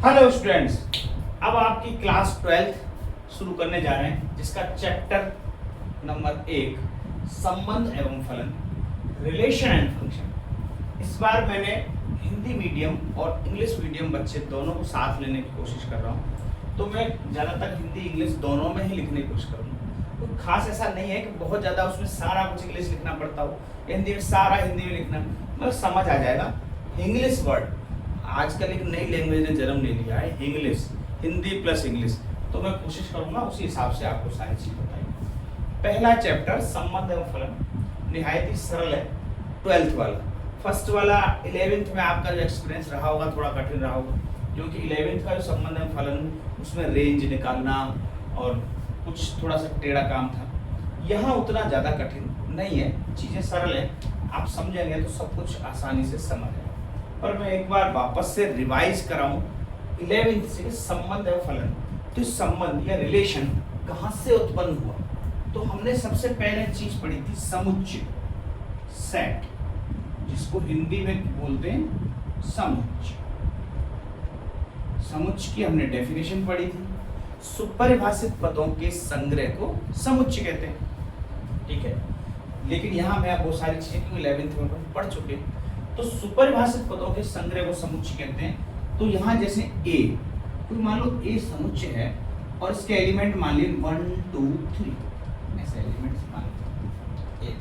Hello students, अब आपकी class 12th शुरू करने जा रहे हैं, जिसका चैप्टर नंबर 1 संबंध एवं फलन, रिलेशन एंड फंक्शन। इस बार मैंने हिंदी मीडियम और इंग्लिश मीडियम बच्चे दोनों को साथ लेने की कोशिश कर रहा हूँ। तो मैं ज़्यादातर हिंदी इंग्लिश दोनों में ही लिखने की कोशिश करूँगा। कोई खास ऐसा नहीं है कि बहुत ज़्यादा उसमें सारा कुछ इंग्लिश लिखना पड़ता हो, हिंदी में सारा हिंदी में लिखना, मतलब समझ आ जाएगा। इंग्लिश वर्ड आजकल एक नई लैंग्वेज ने जन्म ले लिया है, इंग्लिश, हिंदी प्लस इंग्लिश। तो मैं कोशिश करूंगा उसी हिसाब से आपको सारी चीज बताएंगे। पहला चैप्टर संबंध एवं फलन निहायत ही सरल है, 12th वाला। फर्स्ट वाला 11th में आपका जो एक्सपीरियंस रहा होगा थोड़ा कठिन रहा होगा, क्योंकि 11th का जो संबंध एवं फलन उसमें रेंज निकालना और कुछ थोड़ा सा टेढ़ा काम था। यहाँ उतना ज़्यादा कठिन नहीं है, चीज़ें सरल है, आप समझेंगे तो सब कुछ आसानी से समझ आएगा। पर मैं एक बार वापस से रिवाइज कराऊं 11th से संबंध एवं फलन। तो संबंध या रिलेशन कहाँ से उत्पन्न हुआ? तो हमने सबसे पहले चीज पढ़ी थी समुच्चय, सेट, जिसको हिंदी में बोलते हैं समुच्चय। समुच्चय की हमने डेफिनेशन पढ़ी थी। सुपरिभाषित पदों के संग्रह को समुच्चय कहते हैं, ठीक है। लेकिन यहाँ मैं बहुत सारी चीजें क्योंकि 11th में पढ़ चुके हैं, तो सुपरिभाषित पदों के संग्रह को समुच्चय कहते हैं। तो यहाँ जैसे ए, कोई मान लो ए समुच्चय है और इसके एलिमेंट मान लिए 1 2 3, ऐसे एलिमेंट्स मान लीजिए।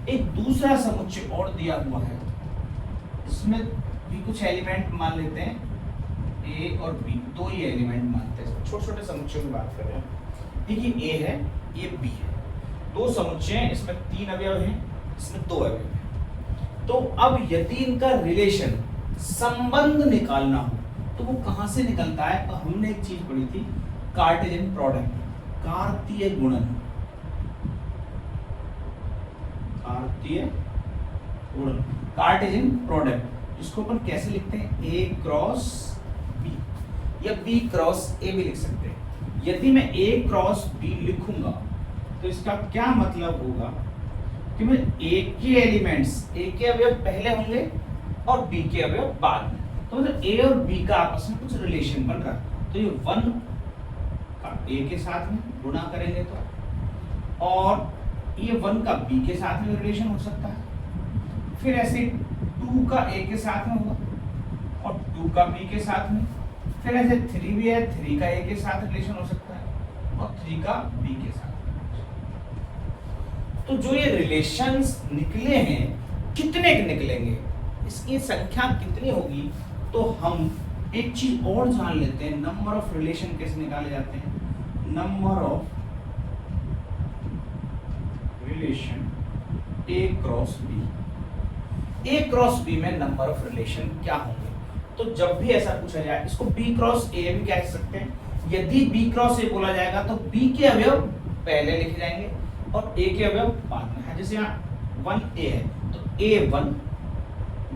एक दूसरा समुच्चय और दिया हुआ है, इसमें भी कुछ एलिमेंट मान लेते हैं, ए और बी, दो ही एलिमेंट मानते हैं। छोटे छोटे समुच्चयों की बात कर रहे हैं। देखिए ए है, ये बी है, दो समुच्चय हैं, इसमें 3 अवयव हैं, इसमें 2 अवयव हैं। तो अब यदि इनका रिलेशन, संबंध निकालना हो तो वो कहां से निकलता है? तो हमने एक चीज पढ़ी थी, कार्टेशियन प्रोडक्ट, कार्तीय गुणन। कार्तीय गुणन, कार्टेशियन प्रोडक्ट, जिसको अपन कैसे लिखते हैं? ए क्रॉस बी या बी क्रॉस ए भी लिख सकते हैं। यदि मैं ए क्रॉस बी लिखूंगा तो इसका क्या मतलब होगा कि मैं ए के एलिमेंट्स, ए के अवयव पहले होंगे और बी के अवयव बाद में। तो मतलब ए और बी का आपस में कुछ रिलेशन बन रहा है। तो ये 1 का ए के साथ में गुणा करेंगे तो, और ये 1 का बी के साथ में रिलेशन हो सकता है। फिर ऐसे 2 का ए के साथ में होगा और 2 का बी के साथ में। फिर ऐसे 3 भी है, 3 का ए के साथ रिलेशन हो सकता है और 3 का बी के साथ। तो जो ये रिलेशंस निकले हैं, कितने के निकलेंगे, इसकी संख्या कितनी होगी? तो हम एक चीज और जान लेते हैं, नंबर ऑफ रिलेशन कैसे निकाले जाते हैं। Number of relation A cross B, A cross B में नंबर ऑफ रिलेशन क्या होंगे? तो जब भी ऐसा पूछा जाए, इसको बी क्रॉस ए भी कह सकते हैं। यदि बी क्रॉस ए बोला जाएगा तो बी के अवयव पहले लिखे जाएंगे और ए के अवयव बाद में है। जैसे यहाँ 1a है तो a1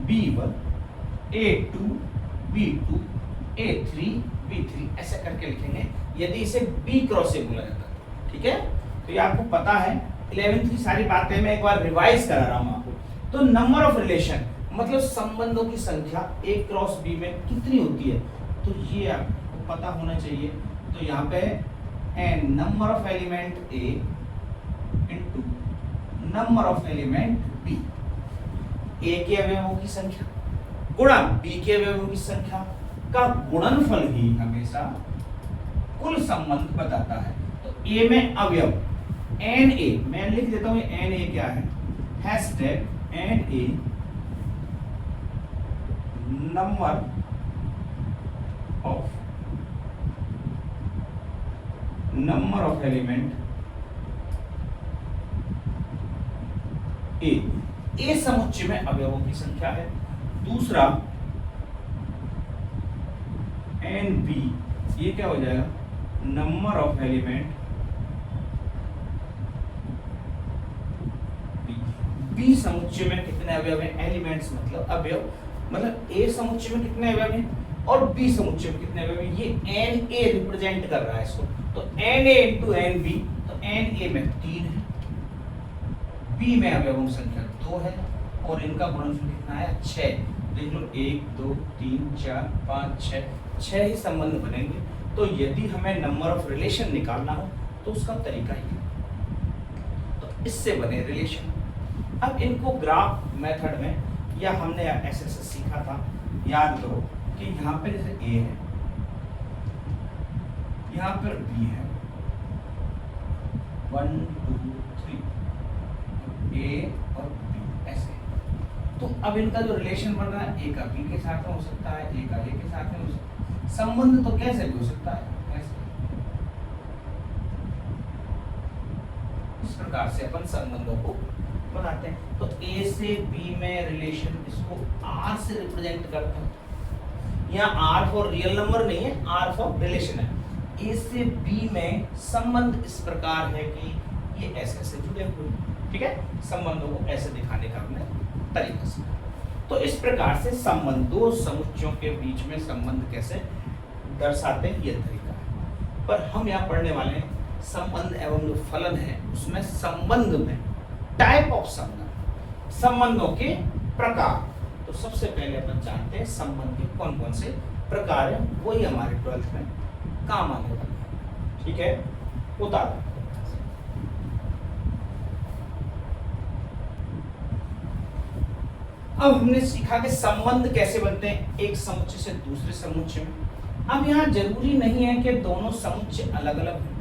b1 a2 b2 a3 b3 ऐसे करके लिखेंगे, यदि इसे b क्रॉस ए बोला जाता है, ठीक है। तो ये आपको पता है, 11th की सारी बातें मैं एक बार रिवाइज करा रहा हूँ आपको। तो नंबर ऑफ रिलेशन मतलब संबंधों की संख्या a क्रॉस b में कितनी होती है, तो ये आपको पता होना चाहिए। तो यहाँ पे n number of element a into number of element B, A के अवयवों की संख्या गुणा बी के अवयवों की संख्या का गुणनफल ही हमेशा कुल संबंध बताता है। तो ए में अवयव एन ए, मैं लिख देता हूं एन ए क्या है, hashtag N A number of element A समुच्चय में अवयवों की संख्या है। दूसरा एन बी, ये क्या हो जाएगा, नंबर ऑफ एलिमेंट बी समुच्चय में कितने अवयव हैं? एलिमेंट्स मतलब अवयव, मतलब ए समुच्चय में कितने अवयव हैं और बी समुच्चय में कितने अवयव हैं। ये एन ए रिप्रेजेंट कर रहा है इसको। तो N A into N B, तो एन ए में 3 है, बी में अवयवों की संख्या 2 है और इनका गुणनफल कितना है 6। देख लो 1 2 3 4 5 6 ही संबंध बनेंगे। तो यदि हमें नंबर ऑफ रिलेशन निकालना हो तो उसका तरीका ही है, तो इससे बने रिलेशन। अब इनको ग्राफ मेथड में, या हमने ऐसे सीखा था, याद करो कि यहाँ पे जैसे ए है, यहाँ पर बी है, 1 2 3, ए और बी ऐसे। तो अब इनका जो रिलेशन बन रहा है, ए का बी के साथ में हो सकता है, ए का ए के साथ में हो सकता है। संबंध तो कैसे भी हो सकता है, ऐसे। इस प्रकार से अपन संबंधों को बनाते हैं। तो ए से बी में रिलेशन, इसको आर से रिप्रेजेंट करते हैं। यहाँ आर फॉर रियल नंबर नहीं है, आर फॉर रिलेशन है। ए से बी में संबंध इस प्रकार है कि ये ऐसे ऐसे जुड़े हुए, ठीक है। संबंधों को ऐसे दिखाने का हमने तरीका सीखा। तो इस प्रकार से संबंध, दो समुच्चयों के बीच में संबंध कैसे दर्शाते हैं, ये तरीका है। पर हम यहाँ पढ़ने वाले हैं संबंध एवं जो फलन है उसमें संबंध में टाइप ऑफ संबंध, संबंधों के प्रकार। तो सबसे पहले अपन जानते हैं संबंध के कौन कौन से प्रकार हैं, वही हमारे 12th में काम आने वाला है, ठीक है। उदाहरण, अब हमने सीखा कि संबंध कैसे बनते हैं एक समुच्चय से दूसरे समुच्चय में। अब यहाँ जरूरी नहीं है कि दोनों समुच्चय अलग अलग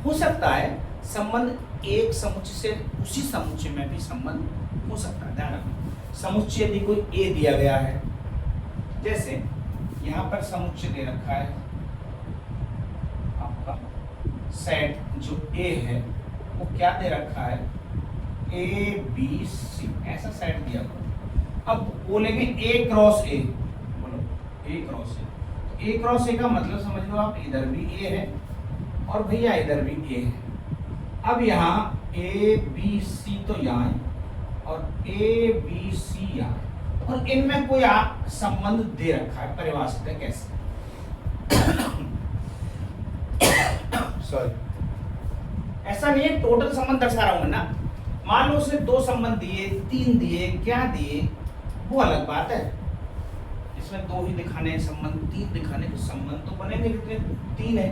हो सकता है संबंध एक समुच्चय से उसी समुच्चय में भी संबंध हो सकता है। ध्यान रखना, समुच्चय यदि कोई ए दिया गया है, जैसे यहाँ पर समुच्चय दे रखा है आपका सेट, जो ए है वो क्या दे रखा है, ए बी सी, ऐसा सेट दिया हुआ। अब बोलेंगे ए क्रॉस ए, बोलो ए क्रॉस ए। ए क्रॉस ए का मतलब समझ लो आप, इधर भी ए है और भैया इधर भी ए है। अब यहाँ ए बी सी तो यहाँ है और ए बी सी यहाँ, और इनमें कोई आप संबंध दे रखा है, परिभाषित है कैसे सॉरी, ऐसा नहीं है टोटल संबंध दर्शा रहा हूं ना। मान लो उसने 2 संबंध दिए, 3 दिए, क्या दिए वो अलग बात है। इसमें 2 ही दिखाने हैं संबंध, 3 दिखाने के संबंध तो बनेंगे कितने, 3 है,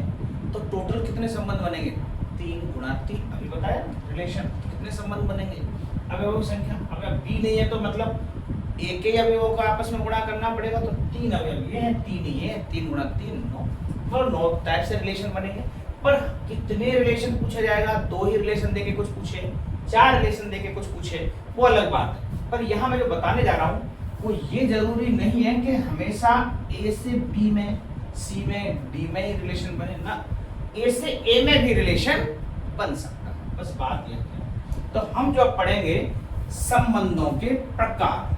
तो टोटल कितने संबंध बनेंगे, 3 गुणा 3, अभी बताया रिलेशन, कितने संबंध बनेंगे, अवयवों की संख्या। अगर बी नहीं है तो मतलब एक ही अवयवों का आपस में गुणा करना पड़ेगा, तो 3 अवयव ये है, 3 ये है, 3 गुणा 3 9, और 9 टाइप से रिलेशन बनेंगे। पर कितने रिलेशन पूछा जाएगा, 2 ही रिलेशन देके कुछ पूछे, 4 रिलेशन देके कुछ पूछे, वो अलग बात है। पर यहाँ मैं जो बताने जा रहा हूँ वो ये जरूरी नहीं है कि हमेशा ए से बी में, सी में, डी में ही रिलेशन बने ना, ए से ए में भी रिलेशन बन सकता है, बस बात यह है। तो हम जो पढ़ेंगे संबंधों के प्रकार,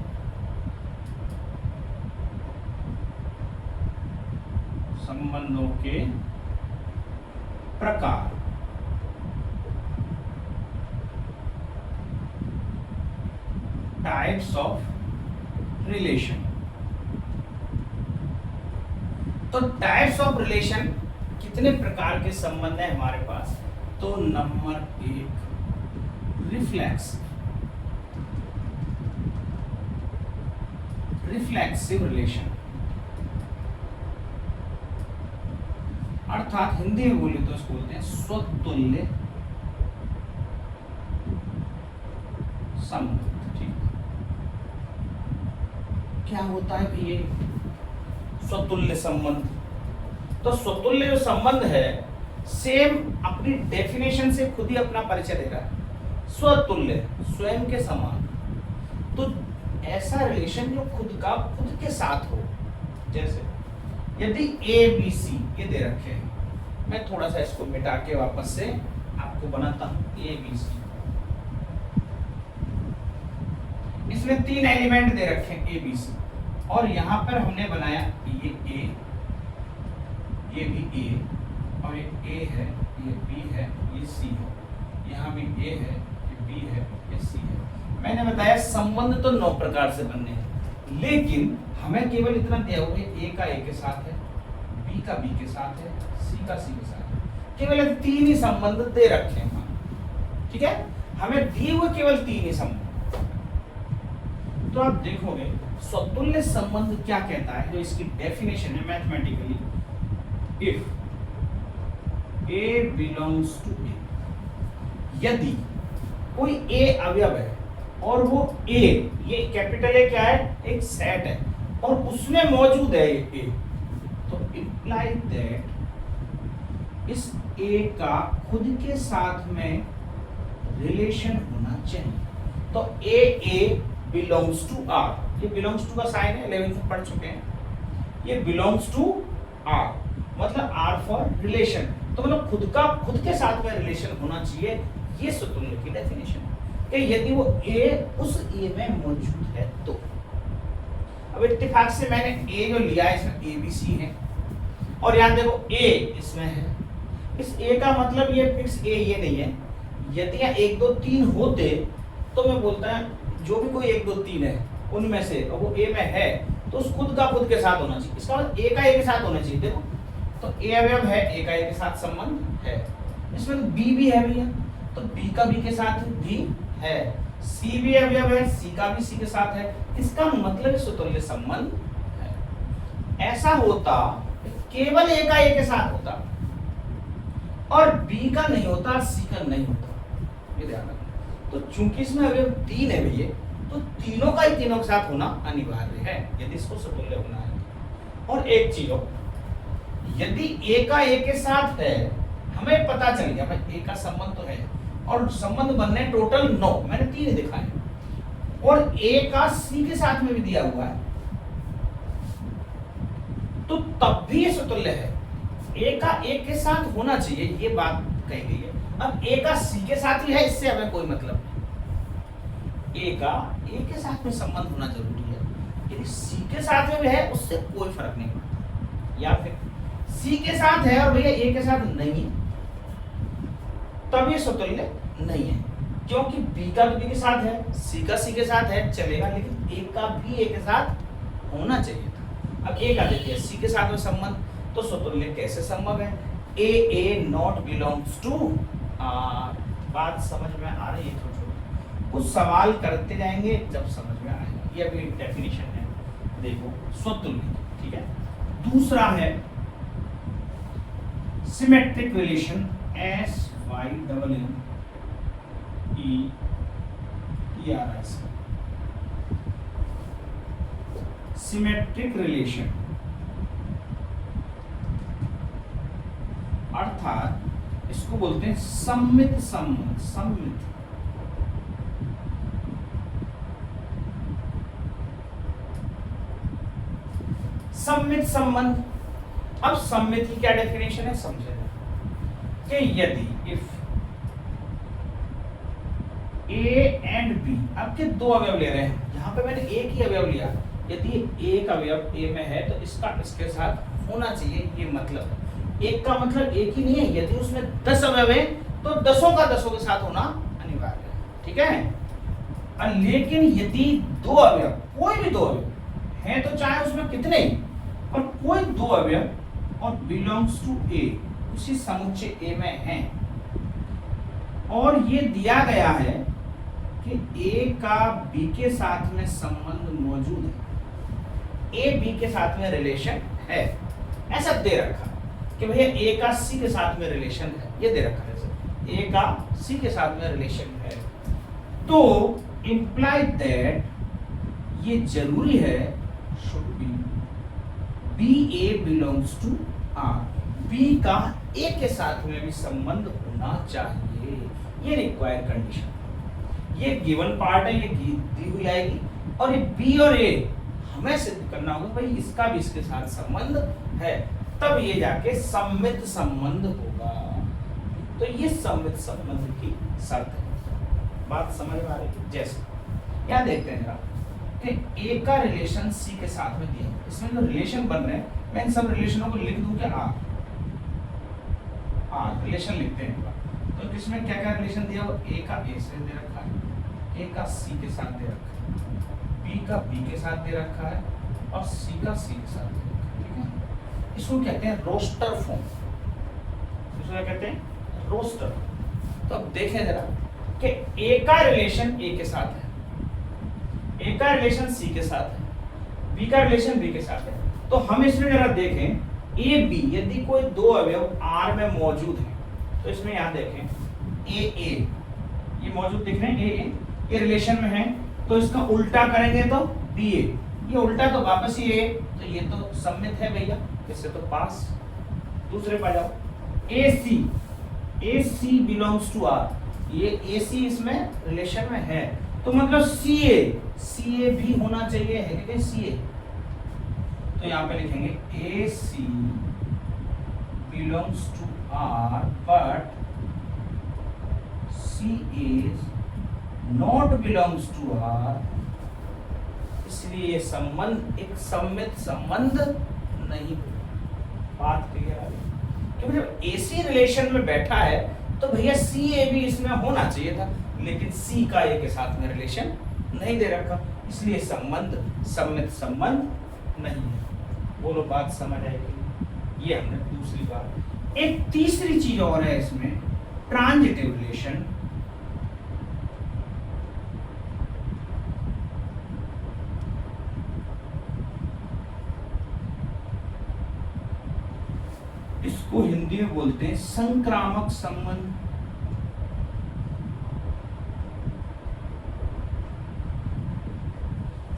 संबंधों के प्रकार, टाइप्स ऑफ रिलेशन। तो टाइप्स ऑफ रिलेशन, कितने प्रकार के संबंध है हमारे पास, तो नंबर 1 रिफ्लेक्सिव रिलेशन, अर्थात हिंदी में बोले तो इसको बोलते हैं स्वतुल्य संबंध। क्या होता है भी ये स्वतुल्य संबंध, तो स्वतुल्य जो संबंध है सेम अपनी डेफिनेशन से खुद ही अपना परिचय दे रहा है, स्वतुल्य स्वयं के समान। तो ऐसा रिलेशन जो खुद का खुद के साथ हो, जैसे यदि ए बी सी ये दे रखे हैं, मैं थोड़ा सा इसको मिटा के वापस से आपको बनाता हूं, ए बी सी, इसमें 3 एलिमेंट दे रखे हैं ए बी सी, और यहाँ पर हमने बनाया ये ए, ये भी ए, और ये ए है, ये बी है, ये सी है, यहाँ भी ए है, ये बी है, ये सी है। मैंने बताया संबंध तो 9 प्रकार से बनने हैं, लेकिन हमें केवल इतना दिया हुआ है, ए का ए के साथ है, बी का बी के साथ है, सी का सी के साथ है, केवल 3 ही संबंध दे रखे हैं, ठीक है। हमें दिए हुए केवल 3 ही संबंध। तो जो आप देखोगे स्वतुल्य संबंध क्या कहता है, जो इसकी डेफिनेशन है mathematically, if A belongs to A, यदि कोई A अवयव है और वो A, ये कैपिटल A क्या है, एक सेट है और उसमें मौजूद है ये A, तो इंप्लाई दैट इस A का खुद के साथ में रिलेशन होना चाहिए। तो A बिलोंग्स टू R, ये बिलोंग्स टू का साइन है, 11th में पढ़ चुके हैं, ये बिलोंग्स टू R मतलब R फॉर रिलेशन, तो मतलब खुद के साथ में रिलेशन होना चाहिए। ये स्वतुल्य की डेफिनेशन है कि यदि वो A उस A में मौजूद है तो। अब इत्तेफाक से मैंने A जो लिया है इसमें ABC है और याद देखो A इसमें है, इस A का मतलब ये फिक्स A ये नहीं है। यदि यहाँ 1 2 3 होते तो मैं बोलता है जो भी कोई 1 2 3 है उनमें से और वो A में है तो उस खुद के साथ होना चाहिए। इसका मतलब A का A के साथ होना चाहिए। देखो तो A अवयव है, A का A के साथ संबंध है, इसमें तो B भी है भैया, तो B का B के साथ भी है, C भी अवयव है, C का भी C के साथ है, इसका मतलब स्वतुल्य संबंध है। ऐसा होता केवल A का A के साथ होता और B का नहीं होता, C का नहीं होता, ये ध्यान रखना। तो चूंकि इसमें अवयव 3 है भैया, तो तीनों का ही तीनों के साथ होना अनिवार्य है यदि इसको स्वतुल्य होना है। और एक चीज हो, यदि A का A के साथ है, हमें पता चल गया भाई A का संबंध तो है और संबंध बनने टोटल 9, मैंने 3 दिखाए और A का C के साथ में भी दिया हुआ है, तो तब भी ये स्वतुल्य है। A का A के साथ होना चाहिए, ये बात कही गई है। अब A का C के साथ ही है, इससे हमें कोई मतलब नहीं। A का A के साथ में संबंध होना जरूरी है, यदि C के साथ में भी है उससे कोई फर्क नहीं पड़ता। या फिर C के साथ है और भैया A के साथ नहीं है, तब ये स्वतुल्य नहीं है, क्योंकि B का भी B के साथ है, C का C के साथ है चलेगा, लेकिन A का भी A के साथ होना चाहिए था। अब A का देखिए C के साथ में संबंध, तो स्वतुल्य कैसे संभव है? A not belongs to R। बात समझ में आ रही है? कुछ सवाल करते जाएंगे जब समझ में आएगा। ये अभी डेफिनेशन है, देखो स्वतुल्य, ठीक है। दूसरा है symmetric relation, SYNNETRIC, symmetric relation अर्थात इसको बोलते हैं सममित संबंध। सममित संबंध, अब सममित की क्या डेफिनेशन है समझे कि यदि इफ A एंड B, आपके 2 अवयव ले रहे हैं, यहाँ पे मैंने एक ही अवयव लिया, यदि एक अवयव A में है तो इसका इसके साथ होना चाहिए, ये मतलब एक का मतलब एक ही नहीं है, यदि उसमें 10 अवयव है तो 10 का 10 के साथ होना अनिवार्य है, ठीक है। लेकिन यदि 2 अवयव, कोई भी 2 अवयव हैं तो चाहे उसमें कितने ही, और कोई 2 अवयव और बिलोंग्स टू A, उसी समुच्चय A में हैं, और ये दिया गया है कि A का B के साथ में संबंध मौजूद है, A B के साथ में रिलेशन है, ऐसा दे रखा कि भैया A का C के साथ में रिलेशन है, ये दे रखा है A का C के साथ में रिलेशन है, तो इंप्लाई दैट ये जरूरी है should be BA belongs to R, B का A के साथ में भी संबंध होना चाहिए, ये रिक्वायर्ड कंडीशन। ये गिवन पार्ट है, ये दी हुई आएगी, और ये B और A हमें सिद्ध करना होगा भाई इसका भी इसके साथ संबंध है, तब ये जाके सममित संबंध होगा। तो ये सममित संबंध की शर्त है। बात समझ में आ रही है? जैसे क्या देखते हैं जरा कि A का रिलेशन C के साथ में दिया, इसमें जो रिलेशन बन रहे हैं, मैं इन सब रिलेशनों को लिख दूं क्या? R रिलेशन लिखते हैं। तो इसमें क्या क्या रिलेशन दिया हो? A का A से दे रखा है, A का C के साथ दे रखा है, B का B के साथ दे रखा है, और C का C के साथ दे रखा है, ठीक है। इसको कहते हैं रोस्टर फॉर्म, इसको क्या कहते हैं? रोस्टर। तो अब देखें जरा कि A का रिलेशन A के साथ है, ए का रिलेशन सी के साथ है, बी का रिलेशन बी के साथ है। तो हम इसमें जरा देखें ए बी, यदि कोई दो अवयव आर में मौजूद है तो इसमें यहाँ देखें ए ए, ये मौजूद दिख रहे हैं ए ए, ये रिलेशन में है, तो इसका उल्टा करेंगे तो बी ए, ये उल्टा तो वापस ही ए, तो ये तो सम्मित है भैया, इससे तो पास। दूसरे पर जाओ, ए सी बिलोंग्स टू आर, ये ए सी इसमें रिलेशन में है, तो मतलब सी ए भी होना चाहिए, है कि सी ए, तो यहाँ पे लिखेंगे A C belongs to R but C is not belongs to R, इसलिए ये संबंध एक सम्मित संबंध नहीं। बात क्लियर आ गई? क्योंकि जब एसी रिलेशन में बैठा है तो भैया सी ए भी इसमें होना चाहिए था, लेकिन सी का ए के साथ में रिलेशन नहीं दे रखा, इसलिए संबंध सम्मित संबंध नहीं है। बोलो बात समझ आएगी? ये हमने दूसरी बात। एक तीसरी चीज और है इसमें, ट्रांजिटिव रिलेशन। इसको हिंदी में बोलते हैं संक्रामक संबंध।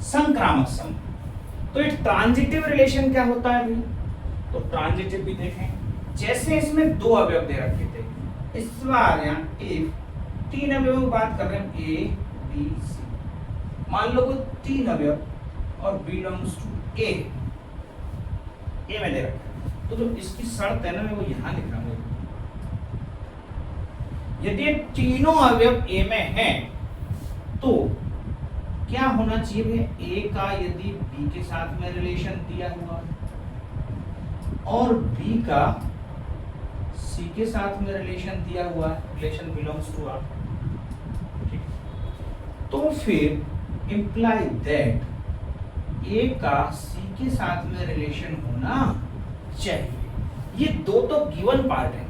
संक्रामक संबंध, तो ये ट्रांजिटिव रिलेशन क्या होता है भाई? तो ट्रांजिटिव भी देखें, जैसे इसमें दो अवयव दे रखे थे, इस बार यहाँ एक तीन अवयव की बात कर रहे हैं, ए बी सी। मान लो कोई तीन अवयव और बिलोंग्स टू ए में दे रखा, तो जो इसकी शर्त है ना, मैं वो यहां लिख रहा हूं, यदि तीनों अवयव ए में हैं तो क्या होना चाहिए भैया? ए का यदि बी के साथ में रिलेशन दिया हुआ और बी का सी के साथ में रिलेशन दिया हुआ है, रिलेशन बिलोंग्स टू आर, ठीक, तो फिर इंप्लाई दैट ए का सी के साथ में रिलेशन होना चाहिए। ये दो तो गिवन पार्ट है,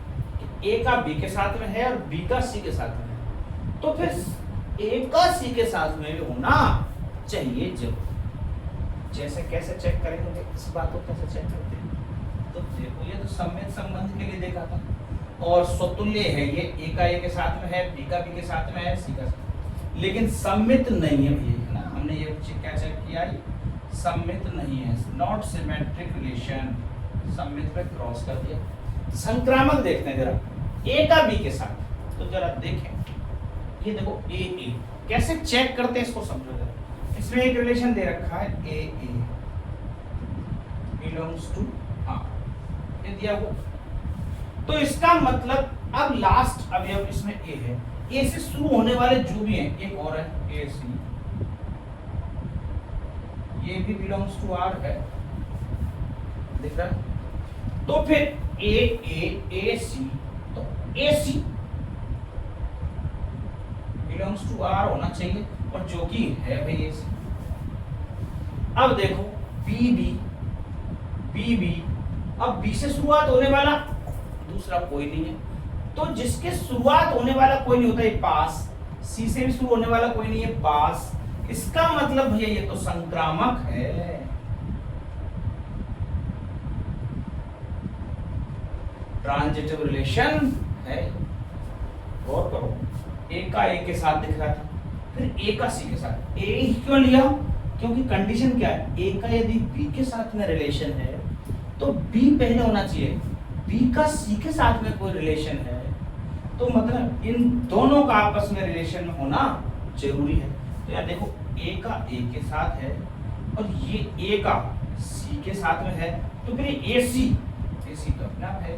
ए का बी के साथ में है और बी का सी के साथ में है, तो फिर ए का सी के साथ में भी होना चाहिए। जब जैसे कैसे चेक करेंगे, इस बात को कैसे चेक करते हैं? तो देखो, ये तो सम्मित संबंध के लिए देखा था और स्वतुल्य है, ये ए का ए के साथ में है, बी का बी के साथ में है, सी का, लेकिन सम्मित नहीं है भैया, है ना? हमने ये क्या चेक किया, सम्मित नहीं है, नॉट सिमेट्रिक रिलेशन, सम्मित पे क्रॉस कर दिया। संक्रामक देखते हैं जरा, ए का बी के साथ, तो जरा देखें, ये देखो ए कैसे चेक करते हैं इसको समझो जरा। इसमें एक रिलेशन दे रखा है ए बिलोंग्स टू आर, ये दिया हुआ, तो इसका मतलब अब लास्ट अवयव इसमें ए है, ए से शुरू होने वाले जो भी हैं, एक और है ए सी, ये भी बिलोंग्स टू आर है, दिख रहा है? तो फिर ए सी, तो ए सी बिलोंग्स टू आर होना चाहिए, और जो कि है भाई ए सी। अब देखो बी बी, अब बी से शुरुआत होने वाला दूसरा कोई नहीं है, तो जिसके शुरुआत होने वाला कोई नहीं होता है पास, सी से भी शुरू होने वाला कोई नहीं है पास, इसका मतलब भैया ये तो संक्रामक है। ट्रांजिटिव रिलेशन है, गौर करो, ए का ए के साथ दिख रहा था, फिर ए का सी के साथ, ए क्यों लिया? क्योंकि कंडीशन क्या है, ए का यदि बी के साथ में रिलेशन है तो बी पहले होना चाहिए, बी का सी के साथ में कोई रिलेशन है, तो मतलब इन दोनों का आपस में रिलेशन होना जरूरी है। तो यार देखो, ए का ए के साथ है और ये ए का सी के साथ में है, तो फिर ए सी तो अपना है,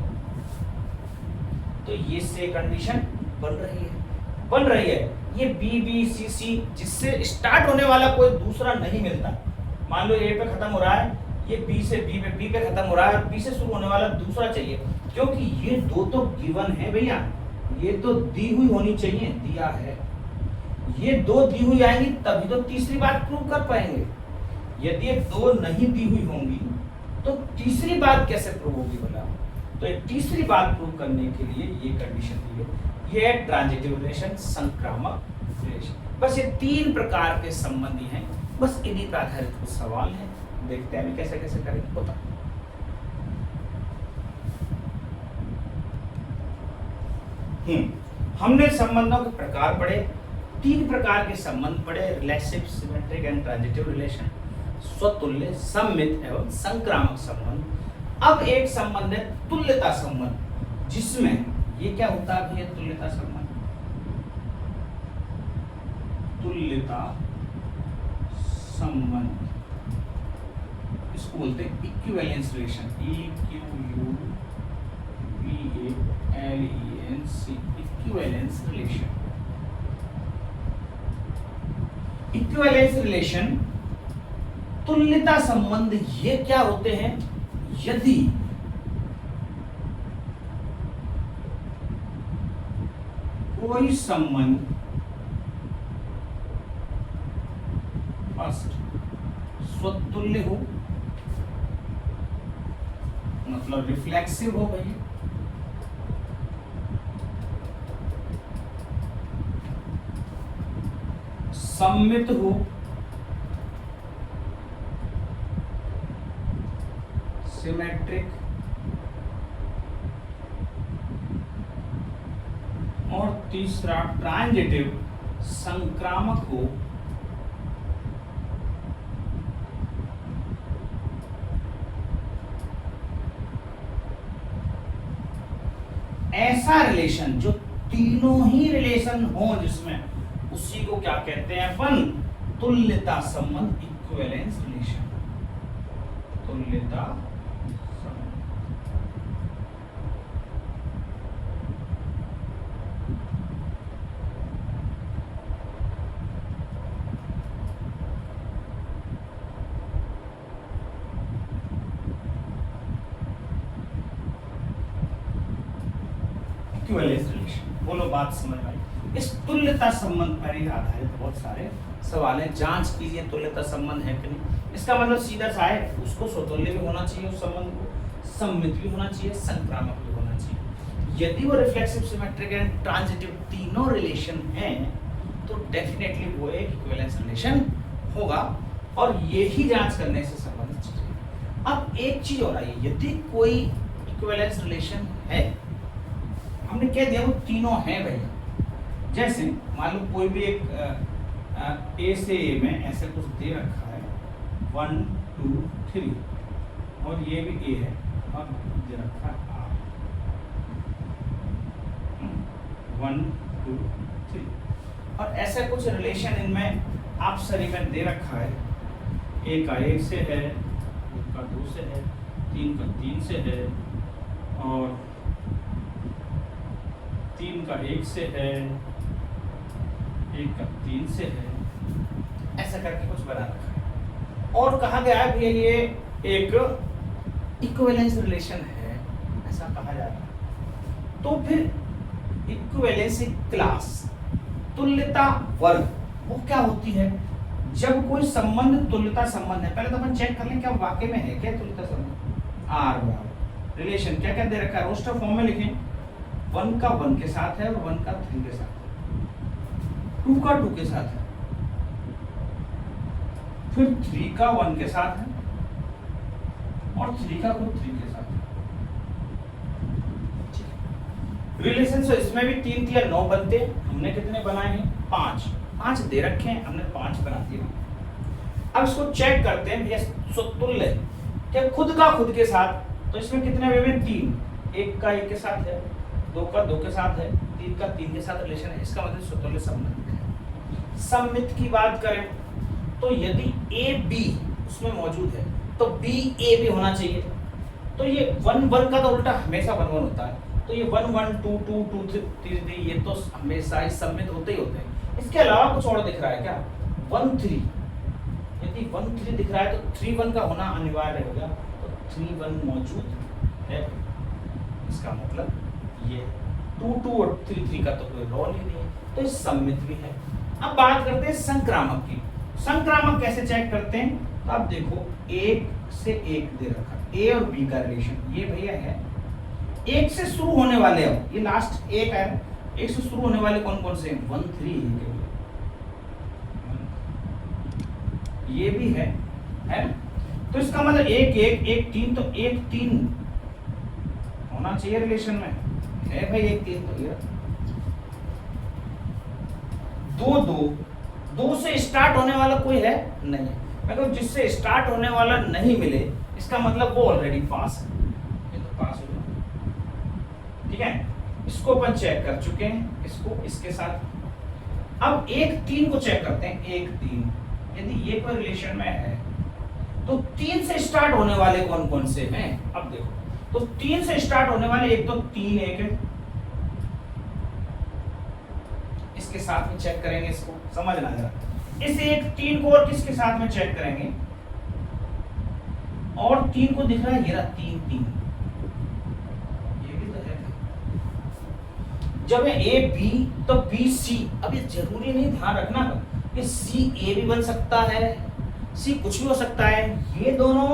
तो ये से कंडीशन बन रही है। ये बी बी सी सी जिससे स्टार्ट होने वाला कोई दूसरा नहीं मिलता, मान लो ए पे खत्म हो रहा है, ये बी से बी पे खत्म हो रहा है और बी से शुरू होने वाला दूसरा चाहिए, क्योंकि ये दो तो गिवन है भैया, ये तो दी हुई होनी चाहिए, दिया है, ये दो दी हुई आएंगी तभी तो तीसरी बात प्रूव कर पाएंगे। यदि ये दो नहीं दी हुई होंगी तो तीसरी बात कैसे प्रूव होगी बोला? तो एक तीसरी बात प्रूव करने के लिए ये कंडीशन दी है, ये है ट्रांजिटिव रिलेशन, संक्रामक रिलेशन। बस ये तीन प्रकार के संबंधी हैं बस इन्हीं पर आधारित कुछ सवाल है, देखते हैं अभी कैसे कैसे करेंगे बता। हमने संबंधों के प्रकार पढ़े, 3 प्रकार के संबंध पढ़े, relative, symmetric and transitive relation, स्वतुल्य, सममित एवं संक्रामक संबंध। अब एक संबंध है तुल्यता संबंध, जिसमें ये क्या होता है भैया तुल्यता संबंध, तुल्यता संबंध इसको बोलते हैं equivalence relation, EQUVALENC, equivalence relation. Equivalence relation, तुल्यता संबंध ये क्या होते हैं, यदि कोई संबंध स्वतुल्य हो, मतलब रिफ्लेक्सिव हो भैया, सममित हो, सिमेट्रिक और तीसरा ट्रांजिटिव संक्रामक हो, ऐसा रिलेशन जो तीनों ही रिलेशन हो जिसमें, उसी को क्या कहते हैं अपन, तुल्यता संबंध, इक्विवेलेंस रिलेशन, तुल्यता संबंध। इक्विवेलेंस रिलेशन, बोलो बात समझ में आई। इस तुल्यता संबंध पर ही आधारित बहुत सारे सवाल हैं, जांच कीजिए तुल्यता संबंध है कि नहीं। इसका मतलब सीधा सा है, उसको स्वतुल्य भी होना चाहिए, उस संबंध को सममित भी होना चाहिए, संक्रामक भी होना चाहिए। यदि वो रिफ्लेक्सिव, सिमेट्रिक एंड ट्रांजिटिव तीनों रिलेशन हैं तो डेफिनेटली वो एक इक्विवेलेंस रिलेशन होगा, और यही जांच करने से संबंधित चीज है। अब एक चीज और आई, यदि कोई इक्विवेलेंस रिलेशन है, हमने कह दिया वो तीनों हैं भैया, जैसे मान लो कोई भी एक ए से ए में ऐसे कुछ दे रखा है 1 2 3, और ये भी ए है और दे रखा है आर, 1 2 3, और ऐसे कुछ रिलेशन इनमें आप सरी में दे रखा है, ए का 1 से है, 2 का 2 से है, 3 का 3 से है, और 3 का 1 से है, 1 का 3 से है, ऐसा करके कुछ बना रखा है, और कहा गया है कि ये एक इक्विवेलेंस रिलेशन है, ऐसा कहा जा रहा है। तो फिर इक्विवेलेंस क्लास, तुल्यता वर्ग, वो क्या होती है, जब कोई संबंध तुल्यता संबंध है, पहले तो अपन चेक कर लें क्या वाकई में है क्या तुल्यता संबंध। आर बराबर रिलेशन क्या क्या दे रखा है, रोस्टर फॉर्म में लिखें, 1 का 1 के साथ है और 1 का 3 के साथ है, 2 का 2 के साथ है, फिर 3 का 1 के साथ है, और 3 का 3 के साथ है। रिलेशन से इसमें भी 3 3 9 बनते हैं, हमने कितने बनाए हैं 5 5 दे रखे हैं, हमने 5 बना दिए। अब इसको चेक करते हैं भैया, तुल्य क्या खुद का खुद के साथ, तो इसमें कितने हुए हैं 3, 1 का 1 के साथ है, 2 का 2 के साथ है, 3 का 3 के साथ रिलेशन है, इसका मतलब स्वतुल्य संबंध है। सममित की बात करें तो यदि ए बी उसमें मौजूद है तो बी ए भी होना चाहिए, तो ये 1 1 का तो उल्टा हमेशा 1 1 होता है, तो ये 1 1 2 2 2 3 3 ये तो हमेशा ही सममित होते ही होते हैं। इसके अलावा कुछ और दिख रहा है क्या, 1 3, यदि 1 3 दिख रहा है तो 3 1 का होना अनिवार्य होगा, तो 3 1 मौजूद है, इसका मतलब ये 2 2 और 3 3 का तो कोई रोल ही नहीं है, तो ये सममित भी है। अब बात करते हैं संक्रामक की। संक्रामक कैसे चेक करते हैं, तो आप देखो 1 से 1 दे रखा, ए और बी का रिलेशन, ये भैया है 1 से शुरू होने वाले, हो ये लास्ट 1 है, 1 से शुरू होने वाले कौन कौन से हैं, 1 3, ये भी है ना? तो इसका मतलब एक एक एक तीन, तो एक तीन होना चाहिए रिलेशन में, है भाई एक तीन। तो ये दो दो, दो से स्टार्ट होने वाला कोई है नहीं है। मतलब जिससे स्टार्ट होने वाला नहीं मिले इसका मतलब वो ऑलरेडी पास है, ये तो पास हो गया। ठीक है, इसको अपन चेक कर चुके हैं, इसको इसके साथ। अब एक तीन को चेक करते हैं। एक तीन यदि ये कोई रिलेशन में है तो तीन से स्टार्ट होने वाले कौन कौन से हैं? अब देखो, तो तीन से स्टार्ट होने वाले एक तो तीन एक है, इसके साथ में चेक करेंगे, इसको समझना जरा। इस एक तीन को और किसके साथ में चेक करेंगे? और तीन को दिख रहा है, ये रहा तीन तीन, ये भी तो है। जब है ए बी तो बी सी। अब ये जरूरी नहीं, ध्यान रखना, ये सी ए भी बन सकता है, सी कुछ भी हो सकता है। ये दोनों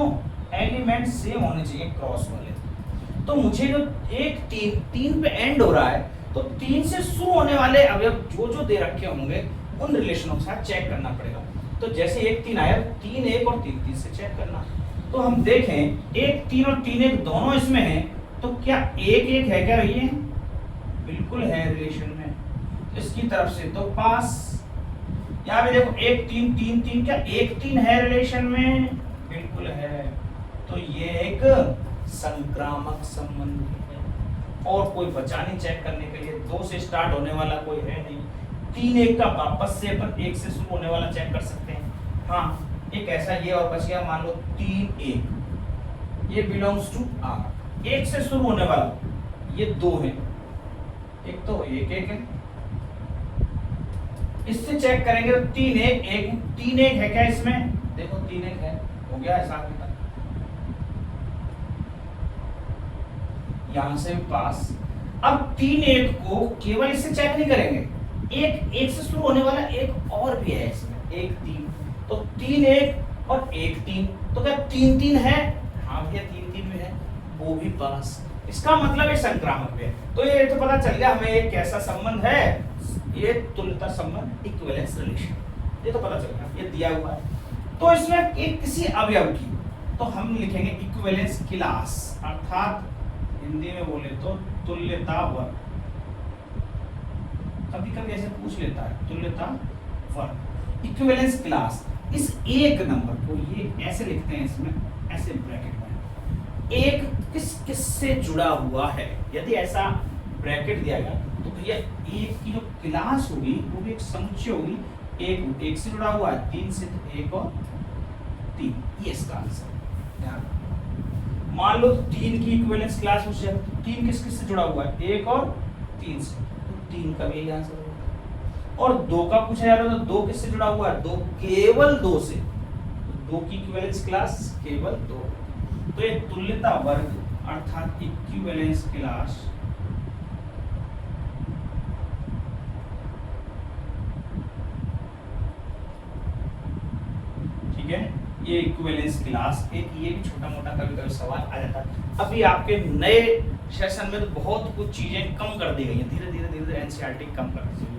एलिमेंट सेम होने चाहिए क्रॉस वाले। तो मुझे जो एक तीन, तीन पे एंड हो रहा है, तो तीन से शुरू होने वाले अवयव जो जो दे रखे होंगे उन रिलेशनों के साथ चेक करना पड़ेगा। तो जैसे एक तीन आया, तीन एक और तीन तीन से चेक करना। तो हम देखें एक तीन और तीन एक दोनों इसमें हैं, तो क्या एक एक है क्या भैया? बिल्कुल है रिलेशन में, इसकी तरफ से तो पास। यहाँ पे देखो एक तीन तीन तीन, क्या एक तीन है रिलेशन में? बिल्कुल है। तो ये एक संक्रामक संबंध है, और कोई बचा नहीं चेक करने के लिए। दो से स्टार्ट होने वाला कोई है नहीं। तीन एक का वापस से अपन एक से शुरू होने वाला चेक कर सकते हैं। हाँ, एक ऐसा ये और बच गया, मान लो तीन एक, ये बिलोंग्स टू आर। एक से शुरू होने वाला ये दो है, एक तो एक एक है, इससे चेक करेंगे तो तीन एक एक, तीन एक है क्या इसमें? देखो तीन एक है, हो गया ऐसा अभी तक। यहां से पास। अब तीन एक को केवल इससे चेक नहीं करेंगे, एक एक से शुरू होने वाला एक और भी है इसमें, एक तीन। तो तीन एक और एक तीन, तो क्या तीन तीन है? हाँ भैया तीन तीन में है, वो भी पास। इसका मतलब ये संक्रामक है। तो ये तो पता चल गया हमें ये कैसा संबंध है, ये तुल्यता संबंध, इक्विवेलेंस रिलेशन, ये तो पता चल गया, ये दिया हुआ है। तो इसमें एक किसी अवयव की, तो हम लिखेंगे इक्विवेलेंस क्लास, अर्थात हिंदी में बोले तो तुल्यता वर्ग। कभी कभी ऐसे पूछ लेता है तुल्यता वर्ग, इक्विवेलेंस क्लास। इस एक नंबर को ये ऐसे लिखते हैं, इसमें ऐसे ब्रैकेट में, एक किस किस से जुड़ा हुआ है। यदि ऐसा ब्रैकेट दिया गया तो भैया एक की जो क्लास होगी वो भी एक समुच्चय होगी, एक एक से जुड़ा हुआ है, तीन से तो एक और तीन, ये इसका आंसर। मान लो तीन की इक्विवेलेंस क्लास पूछ जाए, तीन किस किस से जुड़ा हुआ है? एक और तीन से, तो तीन का भी यही आंसर होगा। और दो का पूछा जा रहा है तो दो किस से जुड़ा हुआ है? दो, केवल दो से, दो की इक्विवेलेंस क्लास केवल दो। तो ये तुल्यता वर्ग अर्थात इक्विवेलेंस क्लास ठीक है, ये इक्विवेलेंस क्लास। एक ये भी छोटा मोटा कभी कभी सवाल आ जाता है। अभी आपके नए सेशन में तो बहुत कुछ चीजें कम कर दी गई हैं, धीरे धीरे धीरे धीरे एनसीईआरटी कम कर दी गई।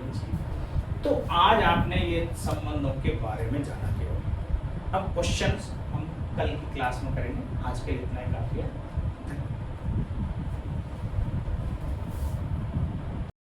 तो आज आपने ये संबंधों के बारे में जाना केवल। अब क्वेश्चंस हम कल की क्लास में करेंगे, आज के लिए इतना ही काफी है।